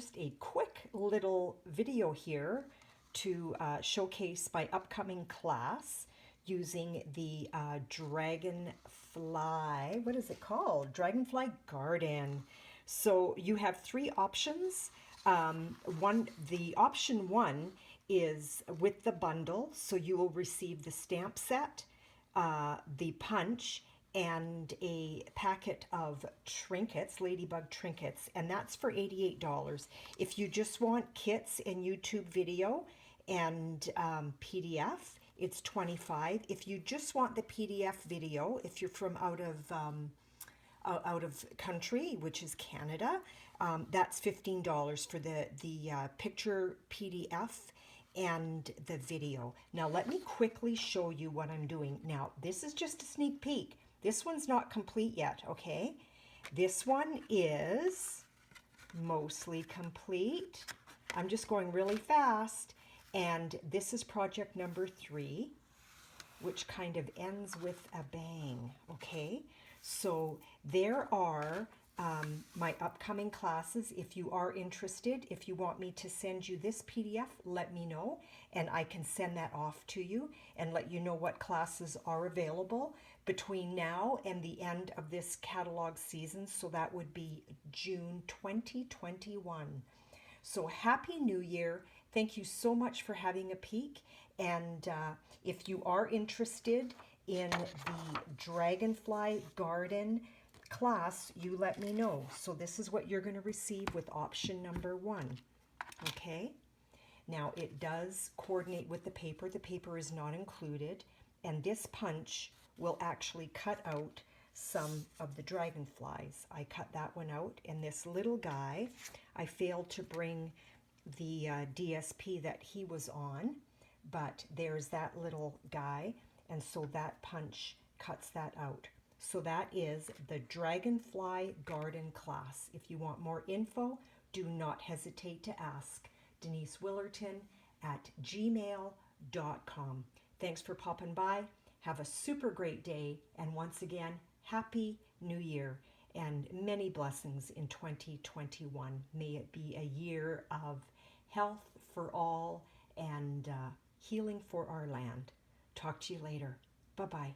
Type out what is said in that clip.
just a quick little video here to showcase my upcoming class using the Dragonfly, what is it called? Dragonfly Garden. So you have three options. The option one is with the bundle, so you will receive the stamp set, the punch, and a packet of trinkets, Ladybug trinkets, and that's for $88. If you just want kits and YouTube video and PDF, it's $25. If you just want the PDF video, if you're from out of country, which is Canada, that's $15 for the picture PDF and the video. Now let me quickly show you what I'm doing. Now this is just a sneak peek. This one's not complete yet, okay? This one is mostly complete. I'm just going really fast. And this is project number 3, which kind of ends with a bang, okay? So there are my upcoming classes. If you are interested, if you want me to send you this PDF, let me know, and I can send that off to you and let you know what classes are available between now and the end of this catalog season. So that would be June 2021. So Happy New Year. Thank you so much for having a peek. And if you are interested in the Dragonfly Garden class, you let me know. So this is what you're going to receive with option number 1. Okay? Now it does coordinate with the paper. The paper is not included. And this punch will actually cut out some of the dragonflies. I cut that one out. And this little guy, I failed to bring the DSP that he was on, but there's that little guy, and so that punch cuts that out. So that is the Dragonfly Garden class. If you want more info, do not hesitate to ask. Denise Willerton at gmail.com. Thanks for popping by. Have a super great day, and once again, Happy New Year and many blessings in 2021. May it be a year of health for all and healing for our land. Talk to you later. Bye-bye.